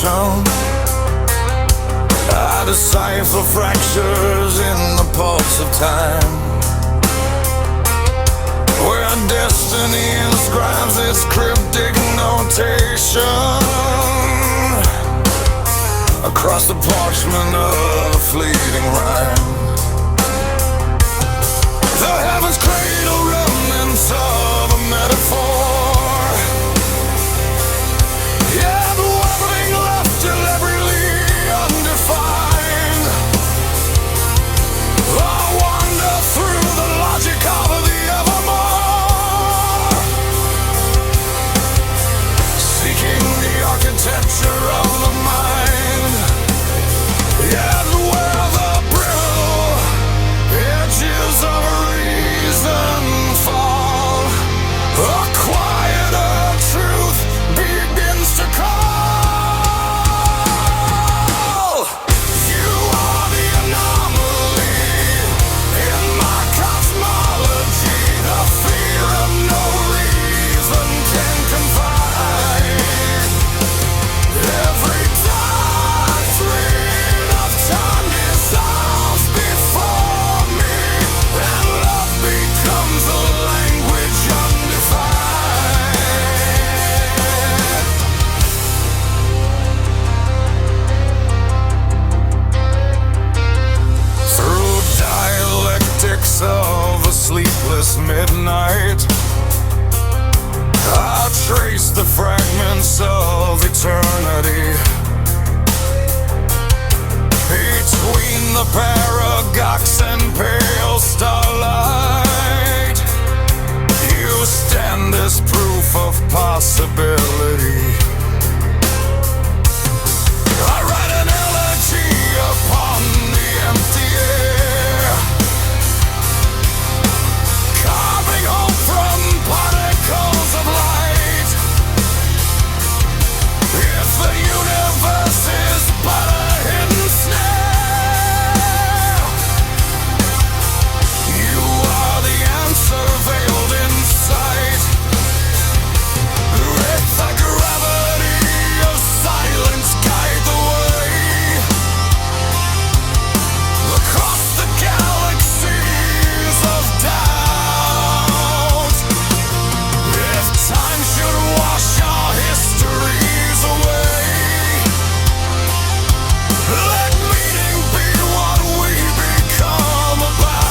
motion. I decipher fractures in the pulse of time, where destiny inscribes its cryptic notation across the parchment of a fleeting rhyme. The heavens cradle remnants of a metaphor. Yeah, the webbing left deliberately undefined. I wander through the logic of the evermore, seeking the architecture of the mind. Yeah, where the brittle edges of reason fall, a quieter truth begins to call. You are the anomaly in my cosmology, the fear of no reason can confine. Every doctrine of time dissolves before me, and love becomes a language undefined. Through dialectics of a sleepless midnight, I trace the fragments of eternity between the paradox and pale starlight. You stand as proof of possibility. I write an elegy upon the empty air, carving hope from particles of light. If the universe is but a hidden snare, you are the answer veiled in sight. Let the gravity of silence guide the way across the galaxies of doubt. If time should wash our histories away, let meaning be what we become about.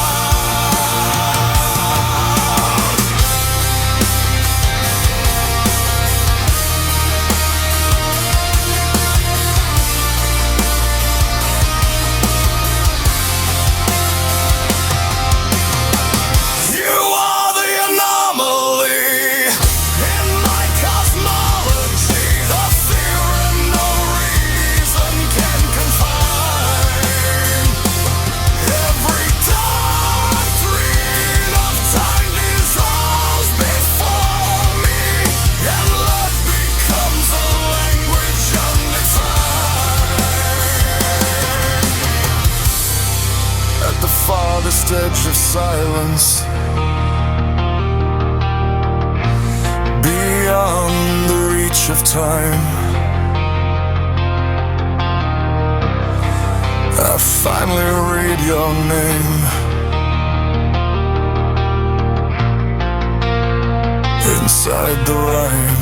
You are the anomaly in my cosmology, the fear and no reason can confine. Every doctrine of time dissolves before me, and love becomes a language undefined. At the farthest edge of silence, beyond the reach of time, I finally read your name inside the rhyme.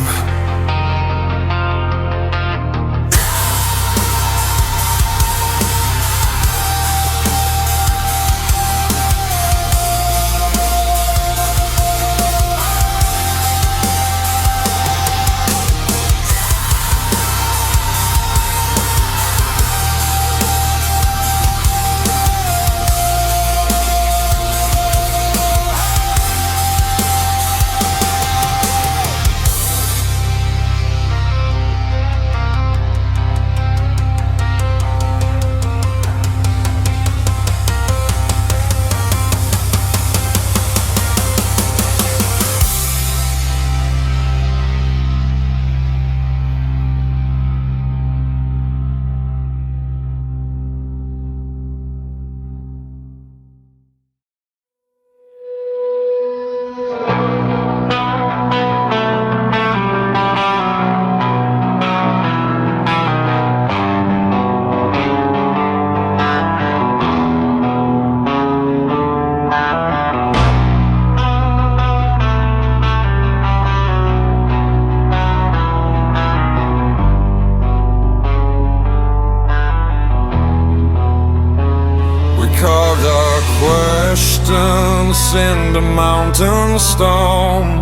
seasons into mountain stone,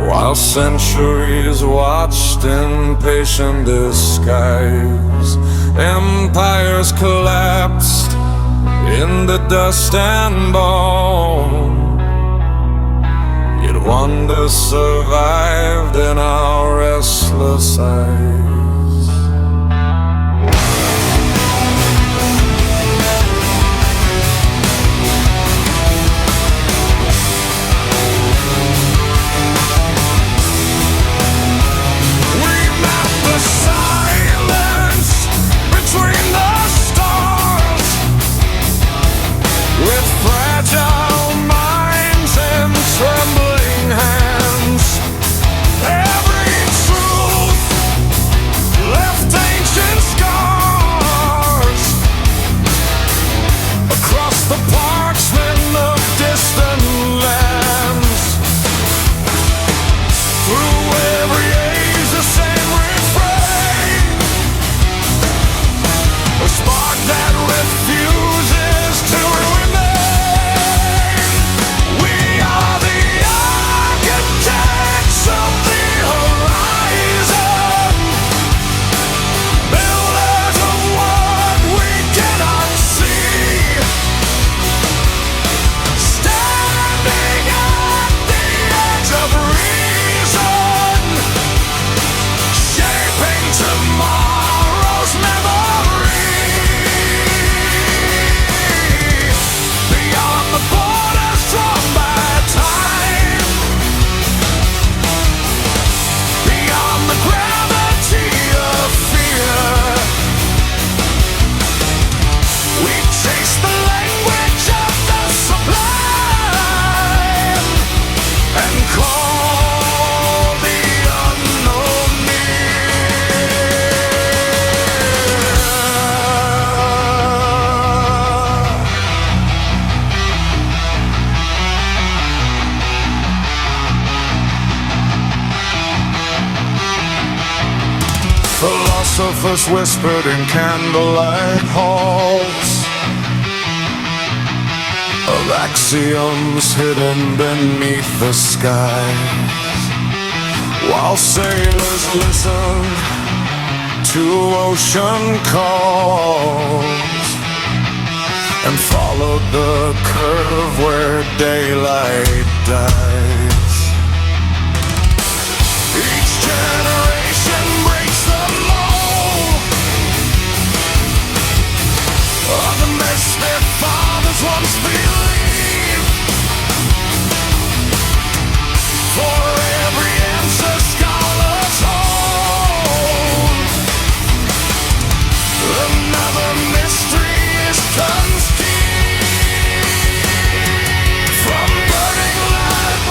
while centuries watched in patient disguise. Empires collapsed into dust and bone, yet wonder survived in our restless eyes. Philosophers whispered in candlelight halls of axioms hidden beneath the skies, while sailors listened to ocean calls and followed the curve where daylight dies. Each generation breaks the mold of the mess their fathers once believed. For every answer scholars hold, another mystery is conceived. From burning light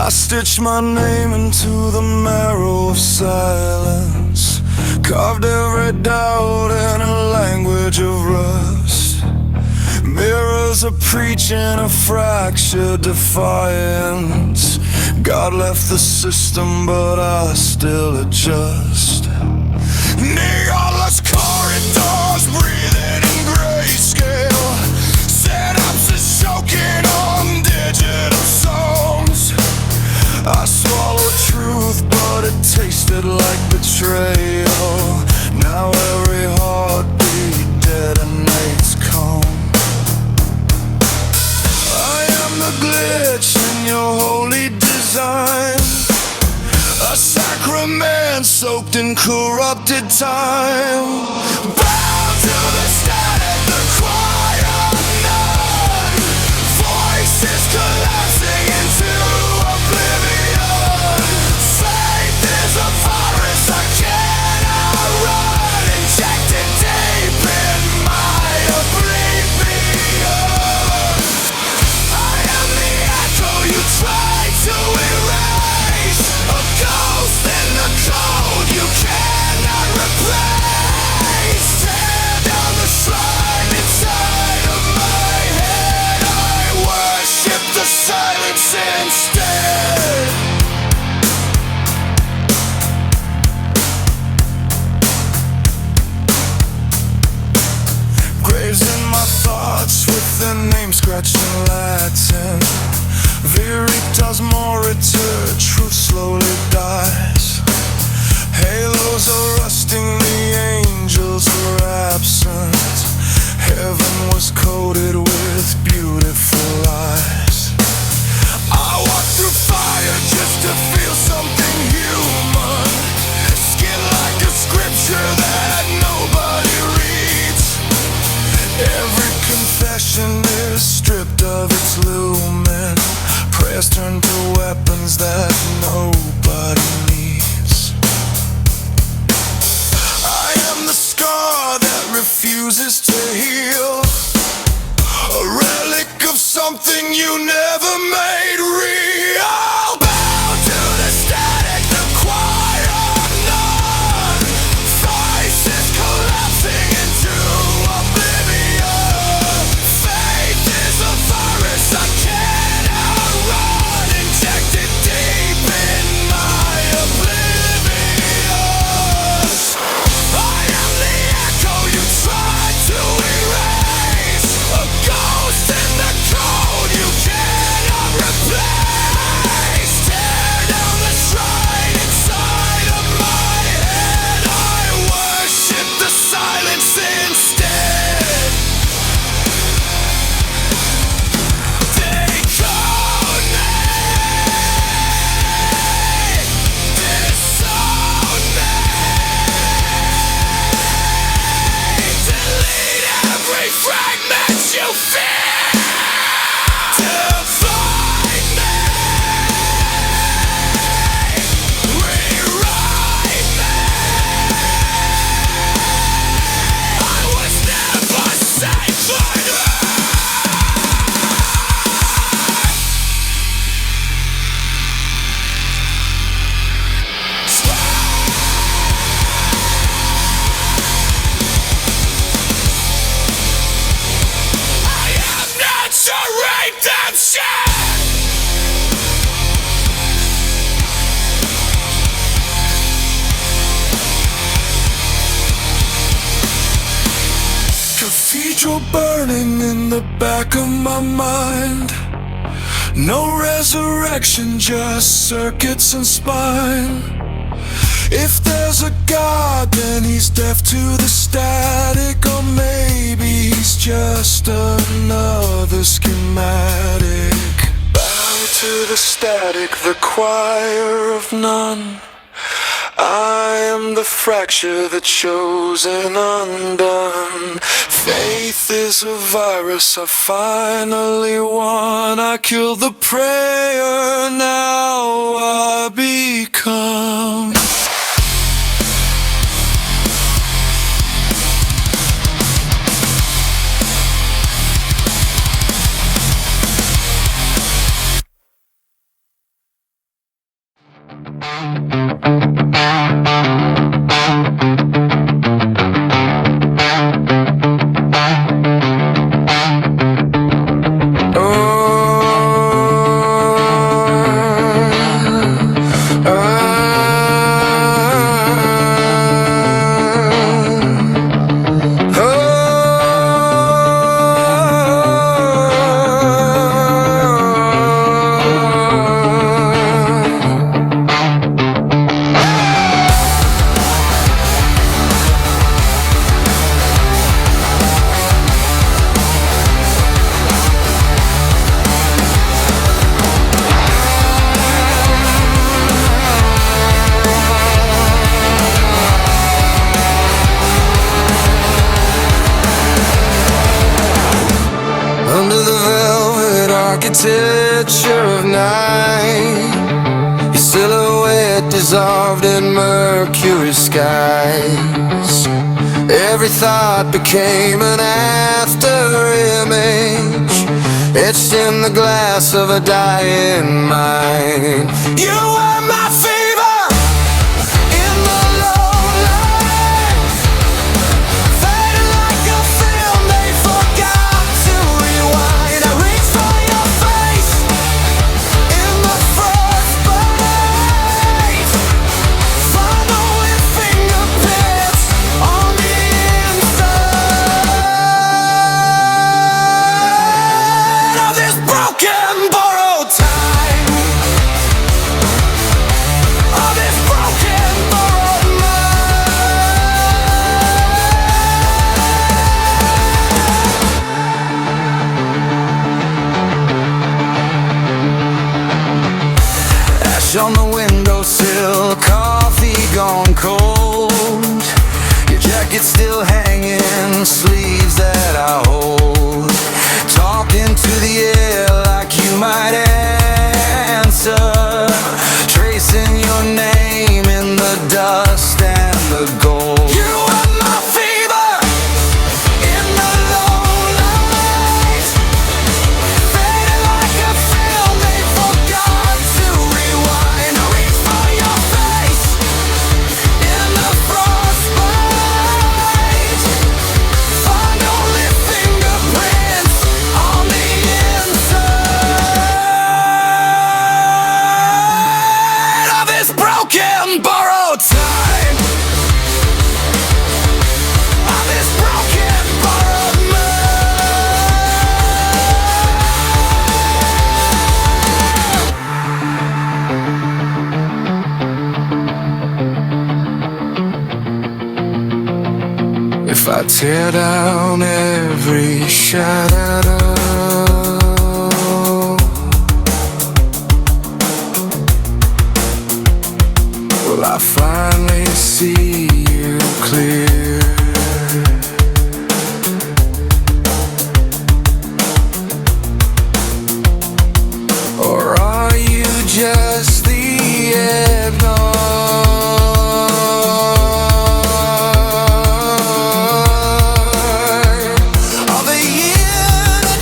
I stitched my name into the marrow of silence, carved every doubt in a language of rust. Mirrors are preaching a fractured defiance. God left the system, but I still adjust. Neonless corridors breathing in grayscale, synapses choking on digital songs. I swallowed truth, but it tasted like betrayal. Now every heartbeat detonates calm. I am the glitch in your holy design, a sacrament soaked in corrupted time. Bow to the static, the choir of none. Voices collapsing into oblivion. Faith is a virus I cannot run, injected deep in my oblivion. I am the echo you tried to erase, a ghost in the cold you cannot replace. Tear down the shrine inside of my head. I worship the silence instead. Graves in my thoughts with their name scratched in Latin. Veritas moritur, truth slowly dies. Halos are rusting, the angels were absent. Heaven was coated with beautiful eyes. I walk through fire just to feel something human. Skin like a scripture that nobody reads. Every confession is stripped of its lumen. Prayers turn to weapons that nobody needs. I am the scar that refuses to heal, a relic of something you never made real. Bow to the static, the choir of none. Voices collapsing into oblivion. Faith is a virus I cannot run, injected deep in my oblivion. I am the echo you tried to erase, a ghost in the cold you cannot replace. Tear down the shrine inside of my head. I worship the silence instead. Decode me, disown me, delete every fragment you fear. Divide me, rewrite me. I was never safe for you. I am not your redemption. Cathedral burning in the back of my mind. No resurrection, just circuits and spine. If there's a God, then he's deaf to the static, or maybe he's just another schematic. Bow to the static, the choir of none. I am the fracture that shows and undone. Faith is a virus I finally won. I killed the prayer, now I become. temperature of night, your silhouette dissolved in mercury skies. Every thought became an after image, etched in the glass of a dying mind. You were my fever in the low light, fading like a film they forgot to rewind. I reached for your face in the frostbite, find only fingerprints on the inside of this broken borrowed time, of this broken borrowed mind. Ash on the windowsill, coffee gone cold, your jacket still hanging, sleeves that I hold. Talking to the air like you might answer, tracing your name in the dust and the gold. You are my fever in the low light, fading like a film they forgot to rewind. I reach for your face in the frostbite, find only fingerprints on the inside of this broken borrowed time, of this broken borrowed mind. If I tear down every shadow, will I finally see you clear? Or are you just the headline of a year that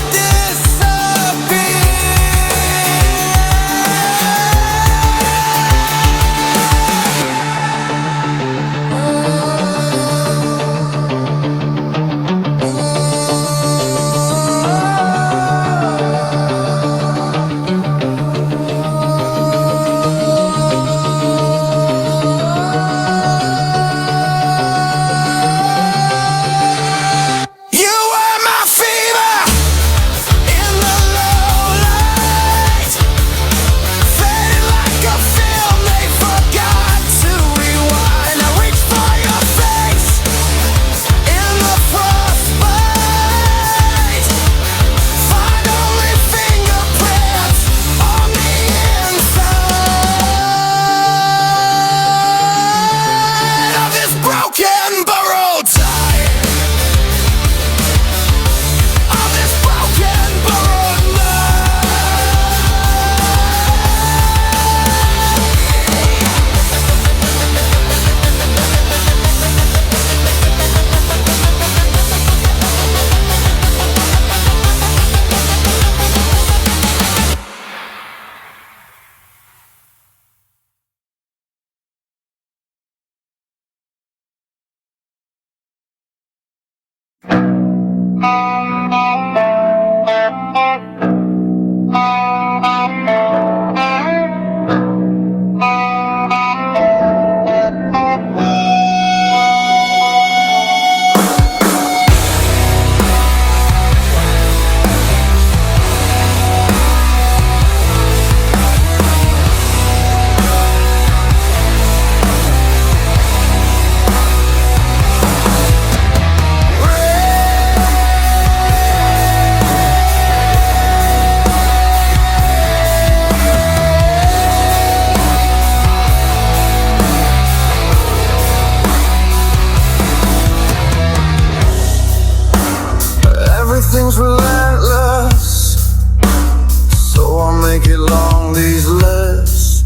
make it long, these lips,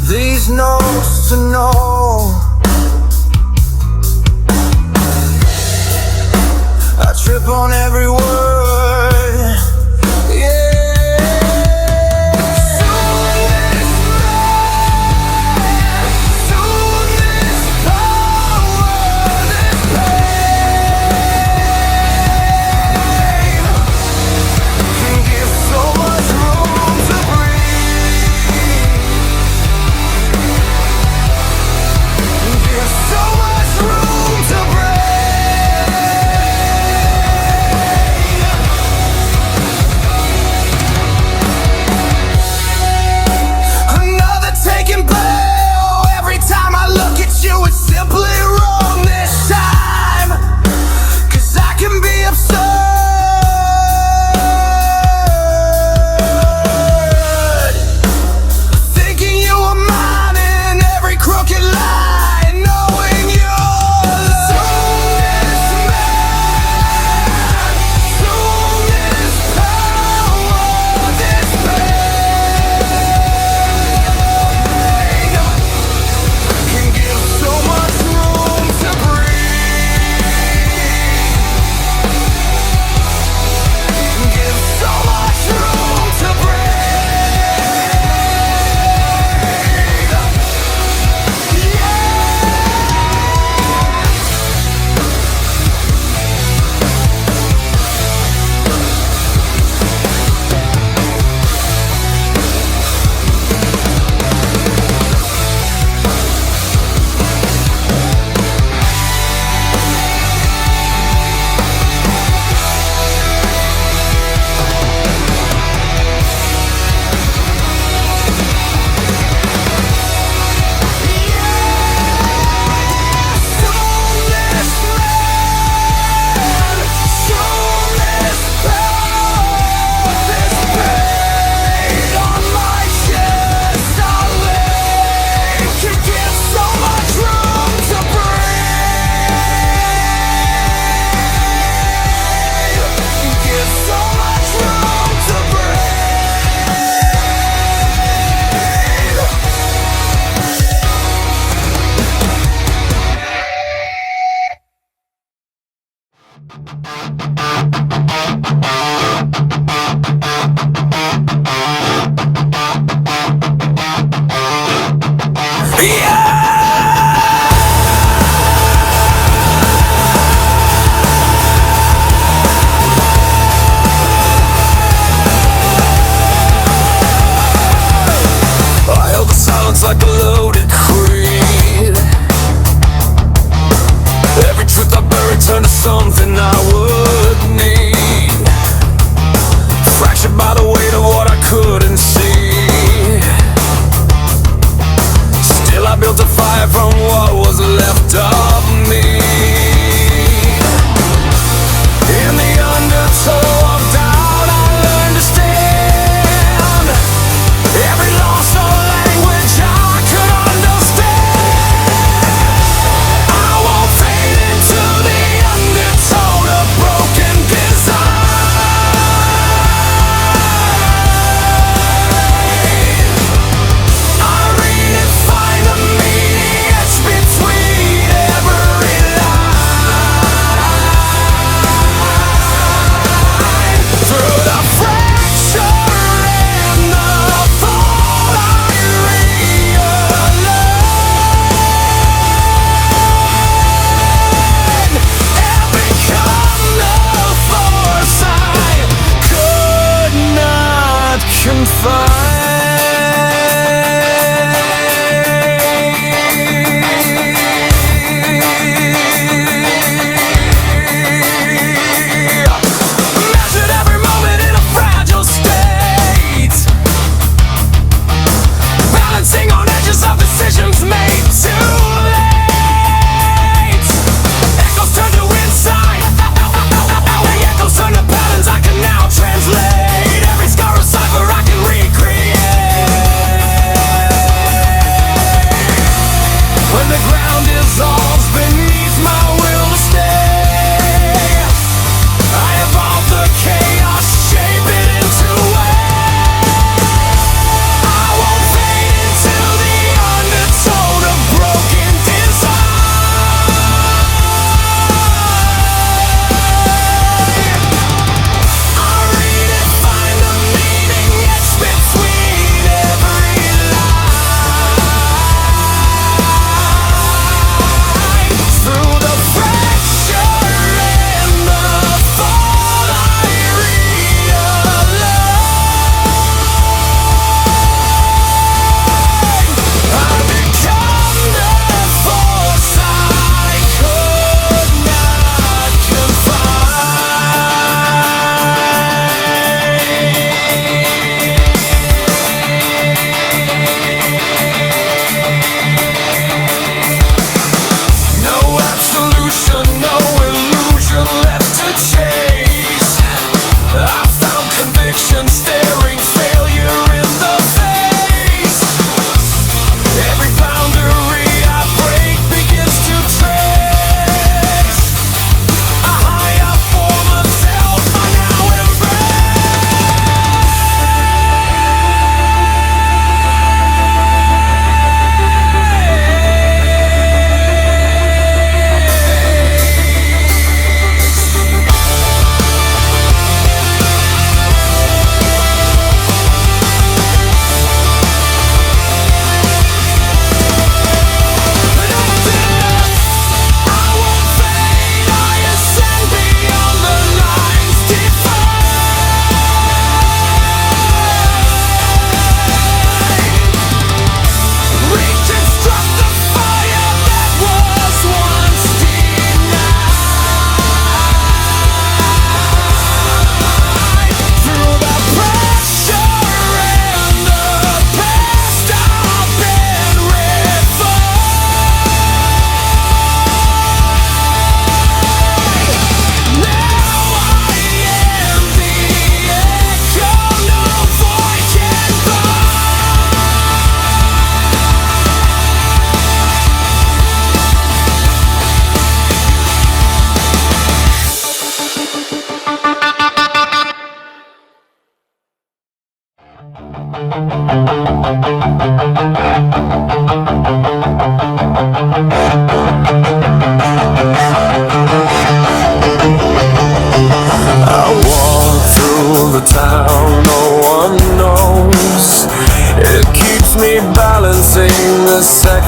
these notes to know. I trip on every word, yeah.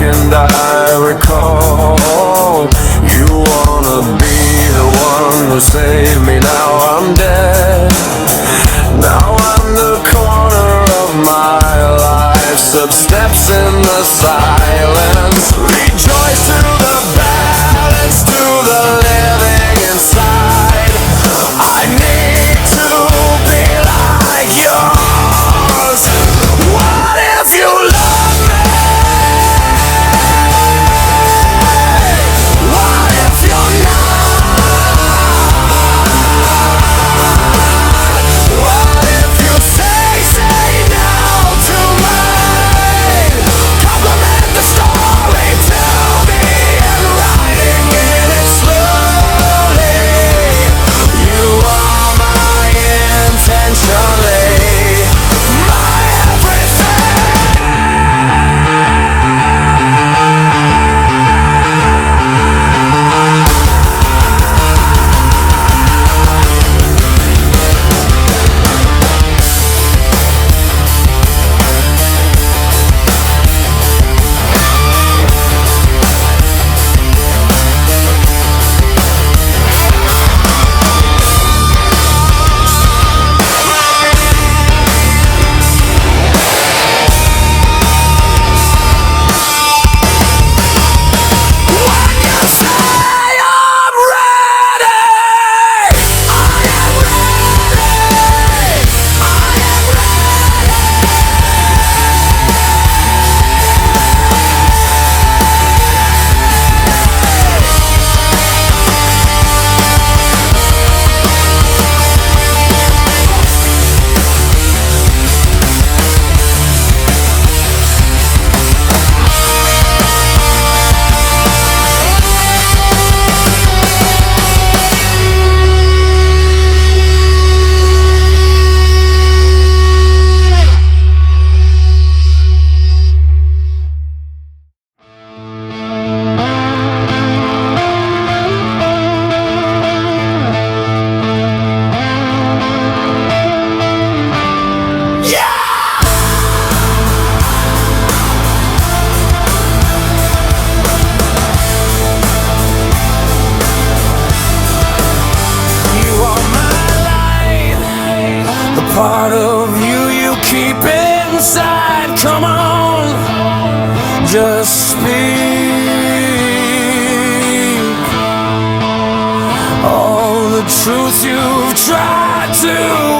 second I recall. You wanna be the one who saved me, now I'm dead. Now I'm the corner of my life, sub steps in the silence. Rejoice to the balance, to the living inside. I need to be like yours. What if you love me? What if you're not? What if you say now to me? Compliment the story to me and writing in it slowly. You are my intentionally, my everything. Part of you keep inside. Come on, just speak all the truth you've tried to